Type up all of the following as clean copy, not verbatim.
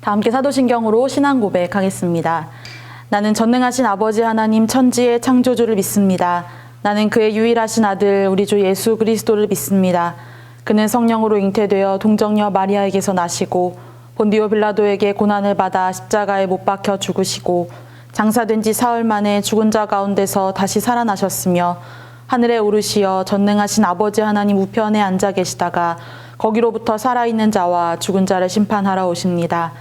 다 함께 사도신경으로 신앙 고백하겠습니다. 나는 전능하신 아버지 하나님 천지의 창조주를 믿습니다. 나는 그의 유일하신 아들 우리 주 예수 그리스도를 믿습니다. 그는 성령으로 잉태되어 동정녀 마리아에게서 나시고 본디오 빌라도에게 고난을 받아 십자가에 못 박혀 죽으시고 장사된 지 사흘 만에 죽은 자 가운데서 다시 살아나셨으며 하늘에 오르시어 전능하신 아버지 하나님 우편에 앉아 계시다가 거기로부터 살아있는 자와 죽은 자를 심판하러 오십니다.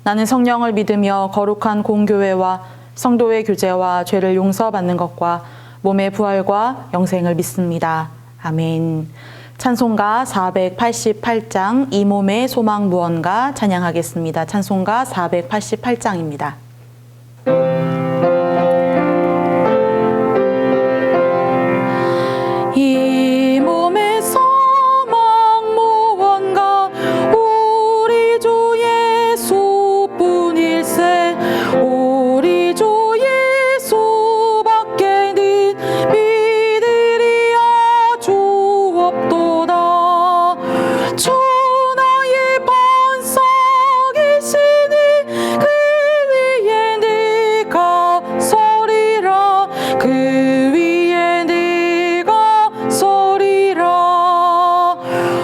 나는 성령을 믿으며 거룩한 공교회와 성도의 교제와 죄를 용서받는 것과 몸의 부활과 영생을 믿습니다. 아멘. 찬송가 488장 이 몸의 소망 무언가 찬양하겠습니다. 찬송가 488장입니다. 이 몸의 소망 무언가 우리 주 예수뿐일세. 우리 주 예수밖에는 믿으리야 주 없도다. 주 나의 반석이시니 그 위에 네가 서리라. 그 위에 네가 서리라.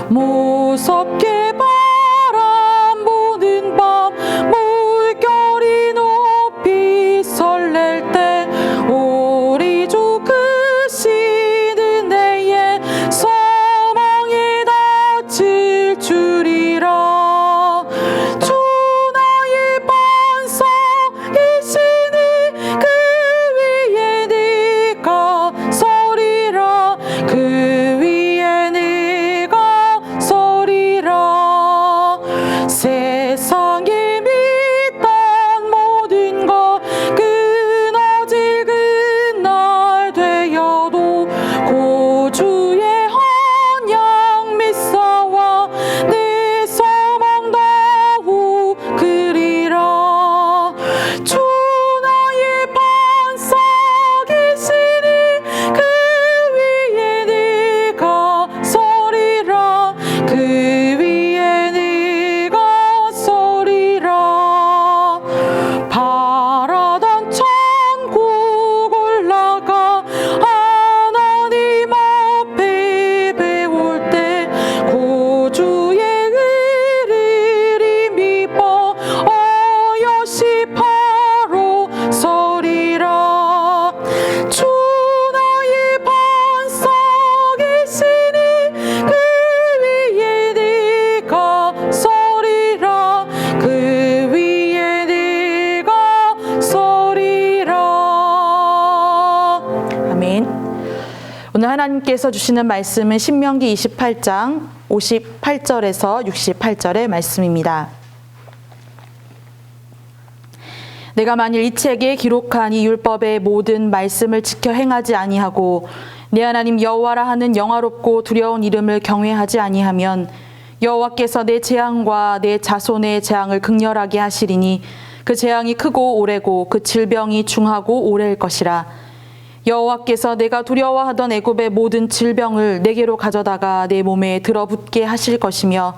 무섭게 바람 부는 밤 물결이 높이 설렐 때 우리 주 크시는 내의 소망에 닿을 줄이라. 주 나의 반석이시니 그 위에 네가 서리라. 그 위에 네가 서리라. 세상에 믿던 모든 것 끊어질 그날 되어도 구주의 언약 믿사와 내 소망 더욱 그리라. 주 나의 반석이시니 그 위에 네가 서리라. 그 위에 네가 서리라. 바라던 천국 올라가 하나님 앞에 배울 때 구주의 의를 힘입어 어여시 바로 서리라. 주 나의 반석이시니 그 위에 네가 서리라. 그 위에 네가 서리라. 아멘. 오늘 하나님께서 주시는 말씀은 신명기 28장 58절에서 68절의 말씀입니다. 내가 만일 이 책에 기록한 이 율법의 모든 말씀을 지켜 행하지 아니하고 내 하나님 여호와라 하는 영화롭고 두려운 이름을 경외하지 아니하면 여호와께서 내 재앙과 내 자손의 재앙을 극렬하게 하시리니 그 재앙이 크고 오래고 그 질병이 중하고 오래일 것이라. 여호와께서 내가 두려워하던 애굽의 모든 질병을 내게로 가져다가 내 몸에 들어붙게 하실 것이며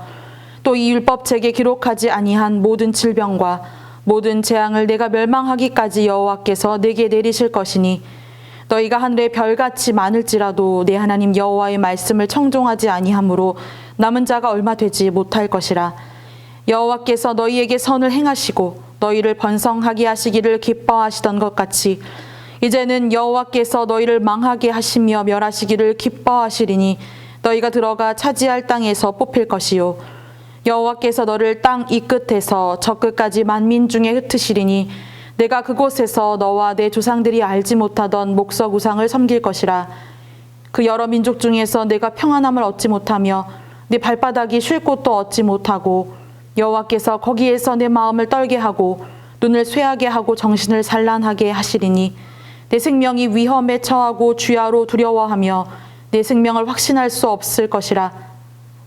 또 이 율법책에 기록하지 아니한 모든 질병과 모든 재앙을 내가 멸망하기까지 여호와께서 내게 내리실 것이니 너희가 하늘의 별같이 많을지라도 내 하나님 여호와의 말씀을 청종하지 아니하므로 남은 자가 얼마 되지 못할 것이라. 여호와께서 너희에게 선을 행하시고 너희를 번성하게 하시기를 기뻐하시던 것 같이 이제는 여호와께서 너희를 망하게 하시며 멸하시기를 기뻐하시리니 너희가 들어가 차지할 땅에서 뽑힐 것이요 여호와께서 너를 땅 이 끝에서 저 끝까지 만민 중에 흩으시리니 내가 그곳에서 너와 내 조상들이 알지 못하던 목석 우상을 섬길 것이라. 그 여러 민족 중에서 내가 평안함을 얻지 못하며 내 발바닥이 쉴 곳도 얻지 못하고 여호와께서 거기에서 내 마음을 떨게 하고 눈을 쇠하게 하고 정신을 산란하게 하시리니 내 생명이 위험에 처하고 주야로 두려워하며 내 생명을 확신할 수 없을 것이라.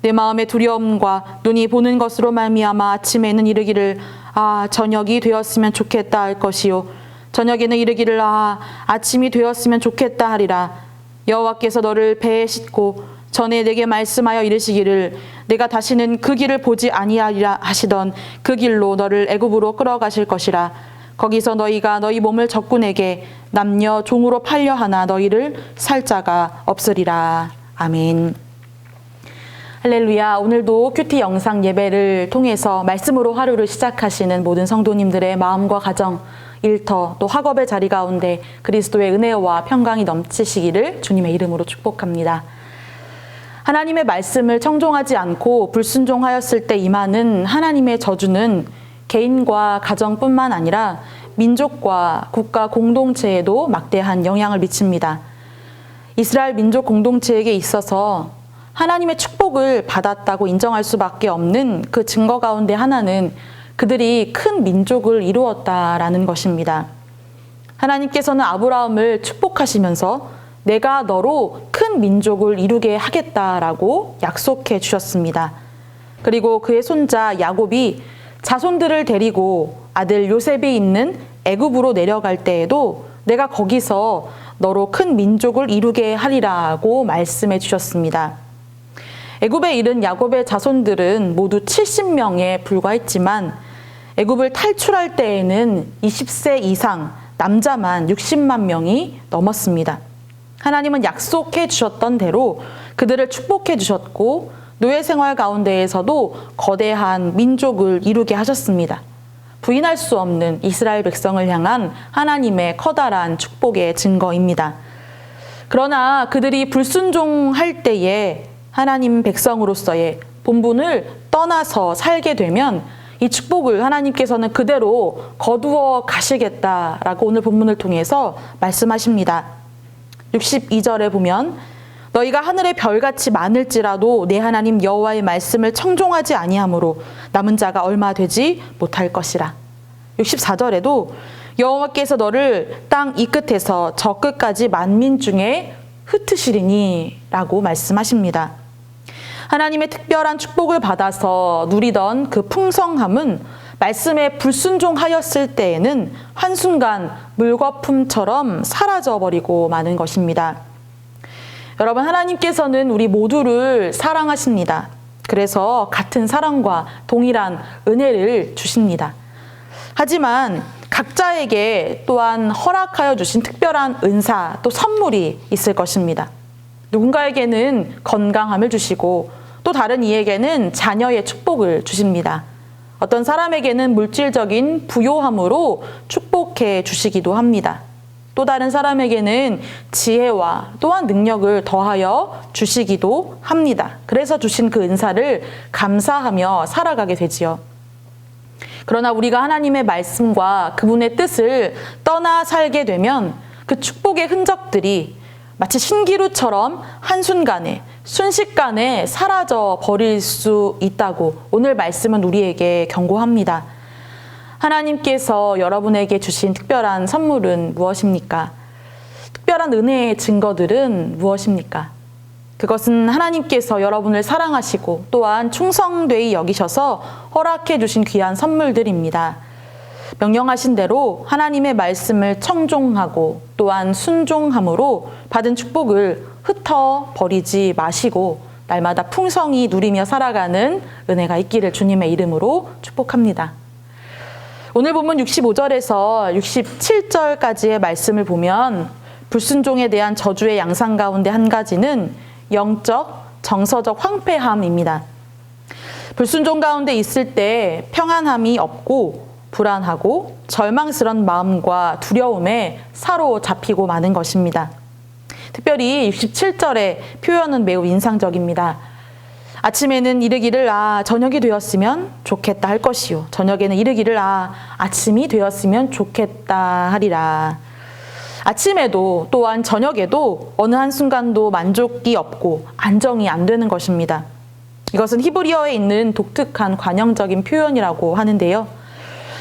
내 마음의 두려움과 눈이 보는 것으로 말미암아 아침에는 이르기를 아 저녁이 되었으면 좋겠다 할 것이요 저녁에는 이르기를 아 아침이 되었으면 좋겠다 하리라. 여호와께서 너를 배에 싣고 전에 내게 말씀하여 이르시기를 내가 다시는 그 길을 보지 아니하리라 하시던 그 길로 너를 애굽으로 끌어가실 것이라. 거기서 너희가 너희 몸을 적군에게 남녀 종으로 팔려 하나 너희를 살 자가 없으리라. 아멘. 할렐루야. 오늘도 큐티 영상 예배를 통해서 말씀으로 하루를 시작하시는 모든 성도님들의 마음과 가정, 일터, 또 학업의 자리 가운데 그리스도의 은혜와 평강이 넘치시기를 주님의 이름으로 축복합니다. 하나님의 말씀을 청종하지 않고 불순종하였을 때 임하는 하나님의 저주는 개인과 가정뿐만 아니라 민족과 국가 공동체에도 막대한 영향을 미칩니다. 이스라엘 민족 공동체에게 있어서 하나님의 축복을 받았다고 인정할 수밖에 없는 그 증거 가운데 하나는 그들이 큰 민족을 이루었다라는 것입니다. 하나님께서는 아브라함을 축복하시면서 내가 너로 큰 민족을 이루게 하겠다라고 약속해 주셨습니다. 그리고 그의 손자 야곱이 자손들을 데리고 아들 요셉이 있는 애굽으로 내려갈 때에도 내가 거기서 너로 큰 민족을 이루게 하리라고 말씀해 주셨습니다. 애굽에 이른 야곱의 자손들은 모두 70명에 불과했지만 애굽을 탈출할 때에는 20세 이상 남자만 60만 명이 넘었습니다. 하나님은 약속해 주셨던 대로 그들을 축복해 주셨고 노예 생활 가운데에서도 거대한 민족을 이루게 하셨습니다. 부인할 수 없는 이스라엘 백성을 향한 하나님의 커다란 축복의 증거입니다. 그러나 그들이 불순종할 때에 하나님 백성으로서의 본분을 떠나서 살게 되면 이 축복을 하나님께서는 그대로 거두어 가시겠다라고 오늘 본문을 통해서 말씀하십니다. 62절에 보면 너희가 하늘의 별같이 많을지라도 내 하나님 여호와의 말씀을 청종하지 아니하므로 남은 자가 얼마 되지 못할 것이라. 64절에도 여호와께서 너를 땅 이 끝에서 저 끝까지 만민 중에 흩으시리니 라고 말씀하십니다. 하나님의 특별한 축복을 받아서 누리던 그 풍성함은 말씀에 불순종하였을 때에는 한순간 물거품처럼 사라져버리고 마는 것입니다. 여러분, 하나님께서는 우리 모두를 사랑하십니다. 그래서 같은 사랑과 동일한 은혜를 주십니다. 하지만 각자에게 또한 허락하여 주신 특별한 은사, 또 선물이 있을 것입니다. 누군가에게는 건강함을 주시고 또 다른 이에게는 자녀의 축복을 주십니다. 어떤 사람에게는 물질적인 부요함으로 축복해 주시기도 합니다. 또 다른 사람에게는 지혜와 또한 능력을 더하여 주시기도 합니다. 그래서 주신 그 은사를 감사하며 살아가게 되지요. 그러나 우리가 하나님의 말씀과 그분의 뜻을 떠나 살게 되면 그 축복의 흔적들이 마치 신기루처럼 한순간에 순식간에 사라져 버릴 수 있다고 오늘 말씀은 우리에게 경고합니다. 하나님께서 여러분에게 주신 특별한 선물은 무엇입니까? 특별한 은혜의 증거들은 무엇입니까? 그것은 하나님께서 여러분을 사랑하시고 또한 충성되이 여기셔서 허락해 주신 귀한 선물들입니다. 명령하신 대로 하나님의 말씀을 청종하고 또한 순종함으로 받은 축복을 흩어버리지 마시고 날마다 풍성히 누리며 살아가는 은혜가 있기를 주님의 이름으로 축복합니다. 오늘 본문 65절에서 67절까지의 말씀을 보면 불순종에 대한 저주의 양상 가운데 한 가지는 영적, 정서적 황폐함입니다. 불순종 가운데 있을 때 평안함이 없고 불안하고 절망스러운 마음과 두려움에 사로잡히고 마는 것입니다. 특별히 67절의 표현은 매우 인상적입니다. 아침에는 이르기를 저녁이 되었으면 좋겠다 할 것이요 저녁에는 이르기를 아침이 되었으면 좋겠다 하리라. 아침에도 또한 저녁에도 어느 한순간도 만족이 없고 안정이 안 되는 것입니다. 이것은 히브리어에 있는 독특한 관형적인 표현이라고 하는데요.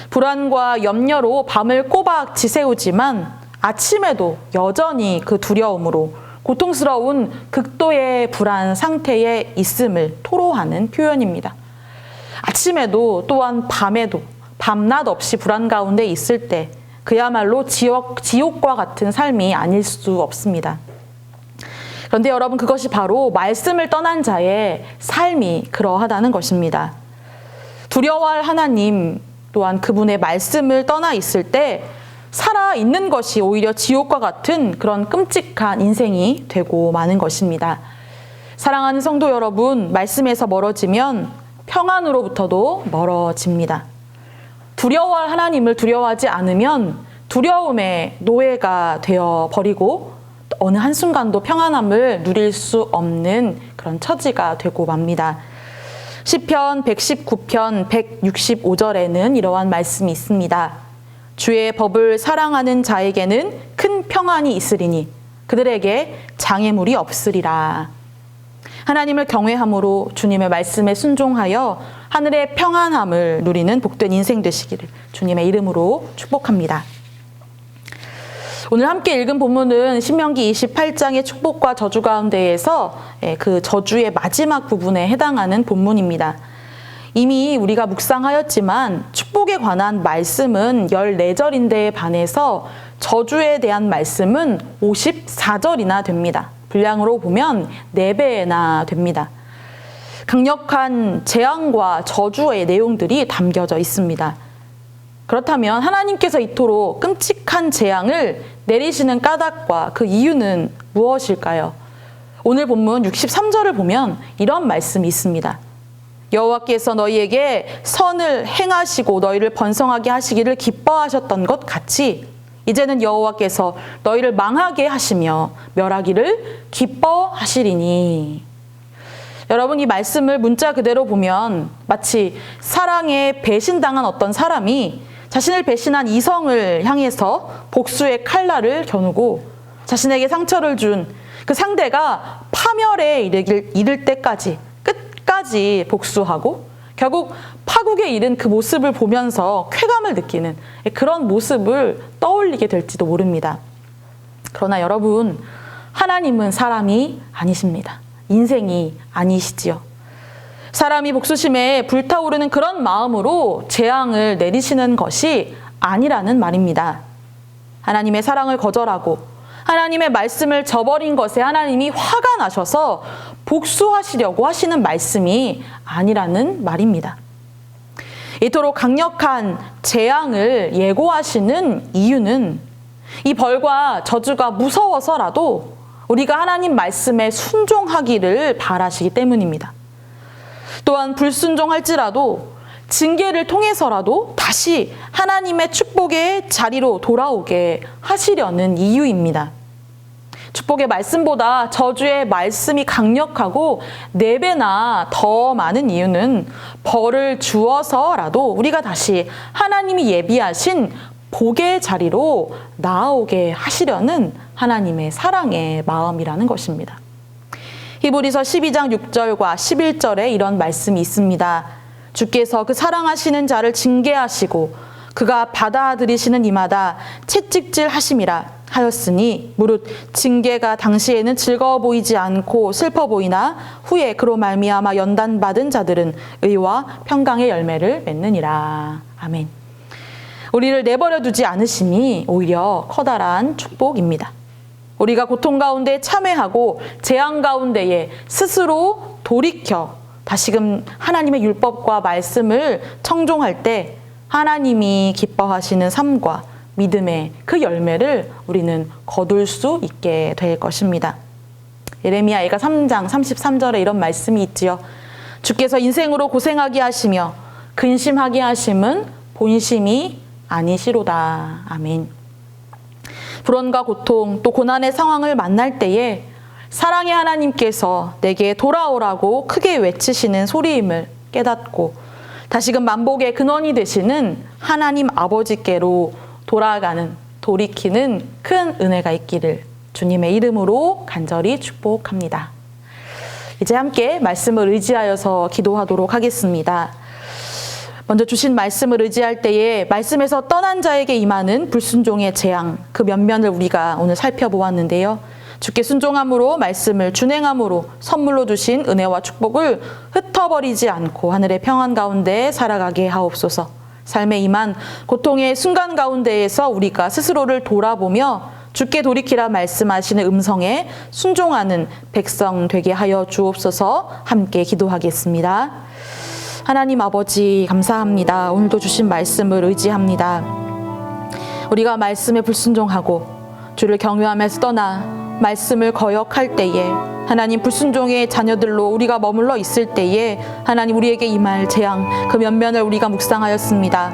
불안과 염려로 밤을 꼬박 지새우지만 아침에도 여전히 그 두려움으로 고통스러운 극도의 불안 상태에 있음을 토로하는 표현입니다. 아침에도 또한 밤에도 밤낮 없이 불안 가운데 있을 때 그야말로 지옥과 같은 삶이 아닐 수 없습니다. 그런데 여러분, 그것이 바로 말씀을 떠난 자의 삶이 그러하다는 것입니다. 두려워할 하나님 또한 그분의 말씀을 떠나 있을 때 살아있는 것이 오히려 지옥과 같은 그런 끔찍한 인생이 되고 마는 것입니다. 사랑하는 성도 여러분, 말씀에서 멀어지면 평안으로부터도 멀어집니다. 두려워할 하나님을 두려워하지 않으면 두려움의 노예가 되어버리고 어느 한순간도 평안함을 누릴 수 없는 그런 처지가 되고 맙니다. 시편 119편 165절에는 이러한 말씀이 있습니다. 주의 법을 사랑하는 자에게는 큰 평안이 있으리니 그들에게 장애물이 없으리라. 하나님을 경외함으로 주님의 말씀에 순종하여 하늘의 평안함을 누리는 복된 인생 되시기를 주님의 이름으로 축복합니다. 오늘 함께 읽은 본문은 신명기 28장의 축복과 저주 가운데에서 그 저주의 마지막 부분에 해당하는 본문입니다. 이미 우리가 묵상하였지만 축복에 관한 말씀은 14절인데에 반해서 저주에 대한 말씀은 54절이나 됩니다. 분량으로 보면 4배나 됩니다. 강력한 재앙과 저주의 내용들이 담겨져 있습니다. 그렇다면 하나님께서 이토록 끔찍한 재앙을 내리시는 까닭과 그 이유는 무엇일까요? 오늘 본문 63절을 보면 이런 말씀이 있습니다. 여호와께서 너희에게 선을 행하시고 너희를 번성하게 하시기를 기뻐하셨던 것 같이 이제는 여호와께서 너희를 망하게 하시며 멸하기를 기뻐하시리니. 여러분, 이 말씀을 문자 그대로 보면 마치 사랑에 배신당한 어떤 사람이 자신을 배신한 이성을 향해서 복수의 칼날을 겨누고 자신에게 상처를 준 그 상대가 파멸에 이를 때까지 끝까지 복수하고 결국 파국에 이른 그 모습을 보면서 쾌감을 느끼는 그런 모습을 떠올리게 될지도 모릅니다. 그러나 여러분, 하나님은 사람이 아니십니다. 인생이 아니시지요. 사람이 복수심에 불타오르는 그런 마음으로 재앙을 내리시는 것이 아니라는 말입니다. 하나님의 사랑을 거절하고 하나님의 말씀을 저버린 것에 하나님이 화가 나셔서 복수하시려고 하시는 말씀이 아니라는 말입니다. 이토록 강력한 재앙을 예고하시는 이유는 이 벌과 저주가 무서워서라도 우리가 하나님 말씀에 순종하기를 바라시기 때문입니다. 또한 불순종할지라도 징계를 통해서라도 다시 하나님의 축복의 자리로 돌아오게 하시려는 이유입니다. 축복의 말씀보다 저주의 말씀이 강력하고 4배나 더 많은 이유는 벌을 주어서라도 우리가 다시 하나님이 예비하신 복의 자리로 나아오게 하시려는 하나님의 사랑의 마음이라는 것입니다. 히브리서 12장 6절과 11절에 이런 말씀이 있습니다. 주께서 그 사랑하시는 자를 징계하시고 그가 받아들이시는 이마다 채찍질 하심이라 하였으니 무릇 징계가 당시에는 즐거워 보이지 않고 슬퍼 보이나 후에 그로 말미암아 연단받은 자들은 의와 평강의 열매를 맺느니라. 아멘. 우리를 내버려 두지 않으심이 오히려 커다란 축복입니다. 우리가 고통 가운데 참회하고 재앙 가운데에 스스로 돌이켜 다시금 하나님의 율법과 말씀을 청종할 때 하나님이 기뻐하시는 삶과 믿음의 그 열매를 우리는 거둘 수 있게 될 것입니다. 예레미야가 3장 33절에 이런 말씀이 있지요. 주께서 인생으로 고생하게 하시며 근심하게 하심은 본심이 아니시로다. 아멘. 불안과 고통 또 고난의 상황을 만날 때에 사랑의 하나님께서 내게 돌아오라고 크게 외치시는 소리임을 깨닫고 다시금 만복의 근원이 되시는 하나님 아버지께로 돌이키는 큰 은혜가 있기를 주님의 이름으로 간절히 축복합니다. 이제 함께 말씀을 의지하여서 기도하도록 하겠습니다. 먼저 주신 말씀을 의지할 때에 말씀에서 떠난 자에게 임하는 불순종의 재앙, 그 면면을 우리가 오늘 살펴보았는데요. 주께 순종함으로 말씀을 준행함으로 선물로 주신 은혜와 축복을 흩어버리지 않고 하늘의 평안 가운데 살아가게 하옵소서. 삶에 임한 고통의 순간 가운데에서 우리가 스스로를 돌아보며 주께 돌이키라 말씀하시는 음성에 순종하는 백성 되게 하여 주옵소서. 함께 기도하겠습니다. 하나님 아버지 감사합니다. 오늘도 주신 말씀을 의지합니다. 우리가 말씀에 불순종하고 주를 경외하면서 떠나 말씀을 거역할 때에 하나님 불순종의 자녀들로 우리가 머물러 있을 때에 하나님 우리에게 임할 재앙 그 면면을 우리가 묵상하였습니다.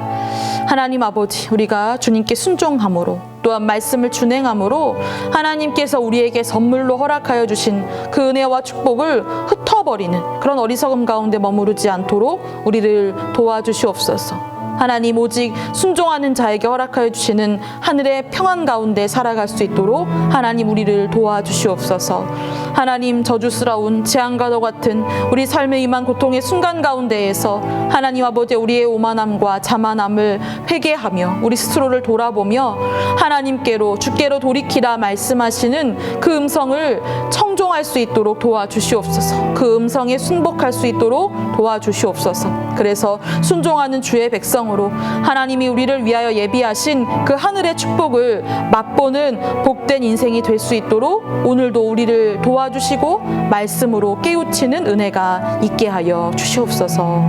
하나님 아버지 우리가 주님께 순종함으로 또한 말씀을 준행함으로 하나님께서 우리에게 선물로 허락하여 주신 그 은혜와 축복을 흩어버리는 그런 어리석음 가운데 머무르지 않도록 우리를 도와주시옵소서. 하나님 오직 순종하는 자에게 허락하여 주시는 하늘의 평안 가운데 살아갈 수 있도록 하나님 우리를 도와주시옵소서. 하나님 저주스러운 재앙과도 같은 우리 삶에 임한 고통의 순간 가운데에서 하나님 아버지 우리의 오만함과 자만함을 회개하며 우리 스스로를 돌아보며 하나님께로 주께로 돌이키라 말씀하시는 그 음성을 청종할 수 있도록 도와주시옵소서. 그 음성에 순복할 수 있도록 도와주시옵소서. 그래서 순종하는 주의 백성으로 하나님이 우리를 위하여 예비하신 그 하늘의 축복을 맛보는 복된 인생이 될 수 있도록 오늘도 우리를 도와주시고 말씀으로 깨우치는 은혜가 있게 하여 주시옵소서.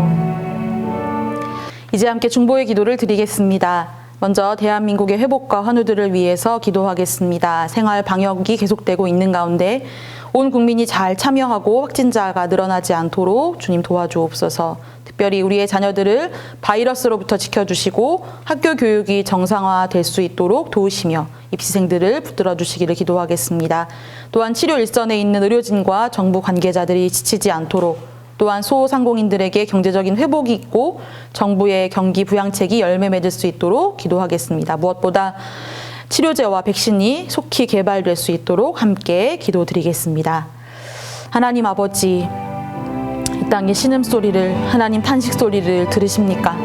이제 함께 중보의 기도를 드리겠습니다. 먼저 대한민국의 회복과 환우들을 위해서 기도하겠습니다. 생활 방역이 계속되고 있는 가운데 온 국민이 잘 참여하고 확진자가 늘어나지 않도록 주님 도와주옵소서. 특별히 우리의 자녀들을 바이러스로부터 지켜주시고 학교 교육이 정상화될 수 있도록 도우시며 입시생들을 붙들어 주시기를 기도하겠습니다. 또한 치료 일선에 있는 의료진과 정부 관계자들이 지치지 않도록 또한 소상공인들에게 경제적인 회복이 있고 정부의 경기 부양책이 열매 맺을 수 있도록 기도하겠습니다. 무엇보다 치료제와 백신이 속히 개발될 수 있도록 함께 기도드리겠습니다. 하나님 아버지, 이 땅의 신음소리를 하나님 탄식소리를 들으십니까?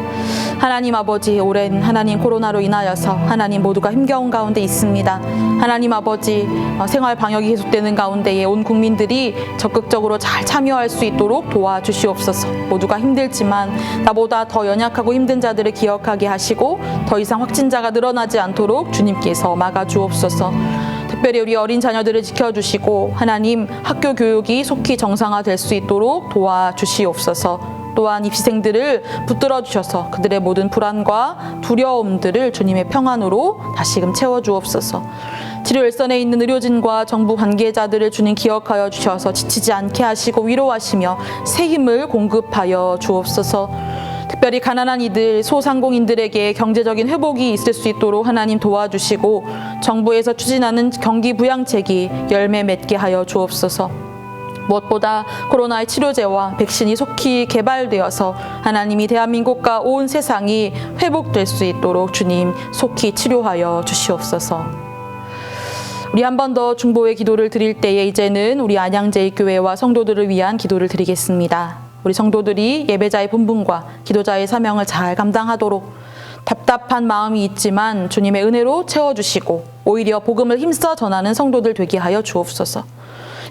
하나님 아버지 오랜 하나님 코로나로 인하여서 하나님 모두가 힘겨운 가운데 있습니다. 하나님 아버지 생활 방역이 계속되는 가운데에 온 국민들이 적극적으로 잘 참여할 수 있도록 도와주시옵소서. 모두가 힘들지만 나보다 더 연약하고 힘든 자들을 기억하게 하시고 더 이상 확진자가 늘어나지 않도록 주님께서 막아주옵소서. 특별히 우리 어린 자녀들을 지켜주시고 하나님 학교 교육이 속히 정상화될 수 있도록 도와주시옵소서. 또한 입시생들을 붙들어 주셔서 그들의 모든 불안과 두려움들을 주님의 평안으로 다시금 채워주옵소서. 치료 일선에 있는 의료진과 정부 관계자들을 주님 기억하여 주셔서 지치지 않게 하시고 위로하시며 새 힘을 공급하여 주옵소서. 특별히 가난한 이들, 소상공인들에게 경제적인 회복이 있을 수 있도록 하나님 도와주시고 정부에서 추진하는 경기 부양책이 열매 맺게 하여 주옵소서. 무엇보다 코로나의 치료제와 백신이 속히 개발되어서 하나님이 대한민국과 온 세상이 회복될 수 있도록 주님 속히 치료하여 주시옵소서. 우리 한 번 더 중보의 기도를 드릴 때에 이제는 우리 안양제일교회와 성도들을 위한 기도를 드리겠습니다. 우리 성도들이 예배자의 본분과 기도자의 사명을 잘 감당하도록 답답한 마음이 있지만 주님의 은혜로 채워주시고 오히려 복음을 힘써 전하는 성도들 되게 하여 주옵소서.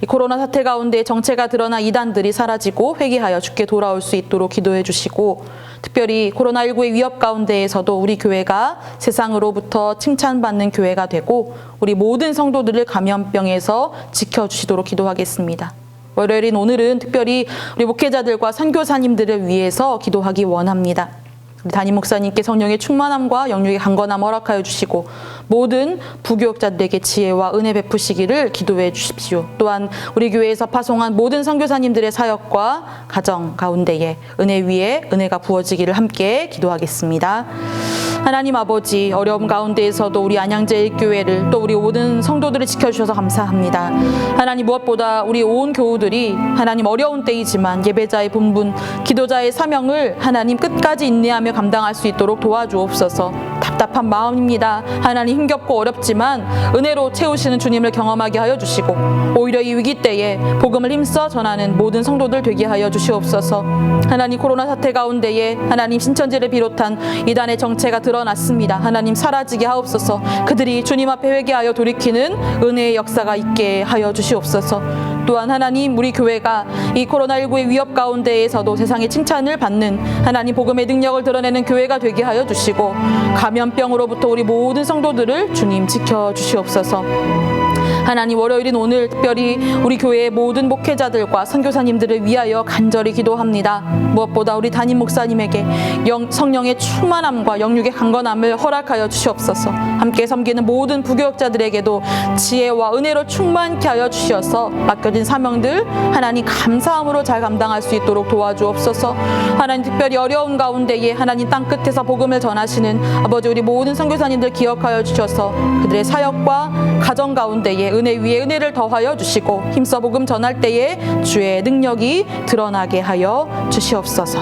이 코로나 사태 가운데 정체가 드러나 이단들이 사라지고 회개하여 주께 돌아올 수 있도록 기도해 주시고 특별히 코로나19의 위협 가운데에서도 우리 교회가 세상으로부터 칭찬받는 교회가 되고 우리 모든 성도들을 감염병에서 지켜주시도록 기도하겠습니다. 월요일인 오늘은 특별히 우리 목회자들과 선교사님들을 위해서 기도하기 원합니다. 우리 담임 목사님께 성령의 충만함과 영육의 강건함 허락하여 주시고 모든 부교역자들에게 지혜와 은혜 베푸시기를 기도해 주십시오. 또한 우리 교회에서 파송한 모든 선교사님들의 사역과 가정 가운데에 은혜 위에 은혜가 부어지기를 함께 기도하겠습니다. 하나님 아버지, 어려움 가운데에서도 우리 안양제일교회를 또 우리 모든 성도들을 지켜주셔서 감사합니다. 하나님 무엇보다 우리 온 교우들이 하나님 어려운 때이지만 예배자의 본분, 기도자의 사명을 하나님 끝까지 인내하며 감당할 수 있도록 도와주옵소서. 답답한 마음입니다. 하나님 힘겹고 어렵지만 은혜로 채우시는 주님을 경험하게 하여 주시고 오히려 이 위기 때에 복음을 힘써 전하는 모든 성도들 되게 하여 주시옵소서. 하나님 코로나 사태 가운데에 하나님 신천지를 비롯한 이단의 정체가 드러났습니다. 하나님 사라지게 하옵소서. 그들이 주님 앞에 회개하여 돌이키는 은혜의 역사가 있게 하여 주시옵소서. 또한 하나님, 우리 교회가 이 코로나19의 위협 가운데에서도 세상의 칭찬을 받는 하나님 복음의 능력을 드러내는 교회가 되게 하여 주시고, 감염병으로부터 우리 모든 성도들을 주님 지켜주시옵소서. 하나님, 월요일인 오늘 특별히 우리 교회의 모든 목회자들과 선교사님들을 위하여 간절히 기도합니다. 무엇보다 우리 담임 목사님에게 성령의 충만함과 영육의 강건함을 허락하여 주시옵소서. 함께 섬기는 모든 부교역자들에게도 지혜와 은혜로 충만케 하여 주시어서 맡겨진 사명들 하나님 감사함으로 잘 감당할 수 있도록 도와주옵소서. 하나님, 특별히 어려운 가운데에 하나님 땅끝에서 복음을 전하시는 아버지 우리 모든 선교사님들 기억하여 주셔서 그들의 사역과 가정 가운데에 은혜 위에 은혜를 더하여 주시고, 힘써 복음 전할 때에 주의 능력이 드러나게 하여 주시옵소서.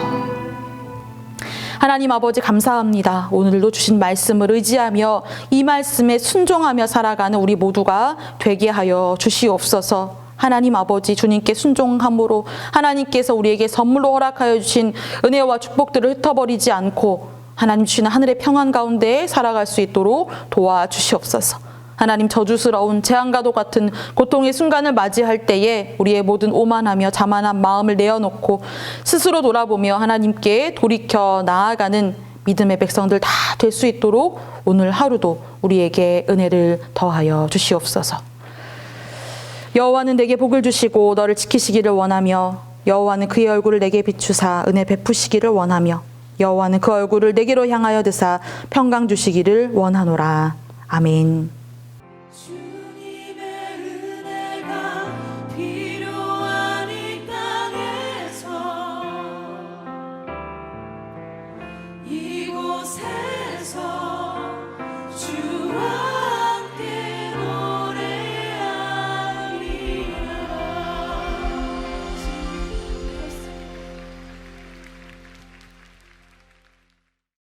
하나님 아버지, 감사합니다. 오늘도 주신 말씀을 의지하며 이 말씀에 순종하며 살아가는 우리 모두가 되게 하여 주시옵소서. 하나님 아버지, 주님께 순종함으로 하나님께서 우리에게 선물로 허락하여 주신 은혜와 축복들을 흩어버리지 않고 하나님 주시는 하늘의 평안 가운데 살아갈 수 있도록 도와주시옵소서. 하나님, 저주스러운 재앙과도 같은 고통의 순간을 맞이할 때에 우리의 모든 오만하며 자만한 마음을 내어놓고 스스로 돌아보며 하나님께 돌이켜 나아가는 믿음의 백성들 다 될 수 있도록 오늘 하루도 우리에게 은혜를 더하여 주시옵소서. 여호와는 내게 복을 주시고 너를 지키시기를 원하며, 여호와는 그의 얼굴을 내게 비추사 은혜 베푸시기를 원하며, 여호와는 그 얼굴을 내게로 향하여 드사 평강 주시기를 원하노라. 아멘.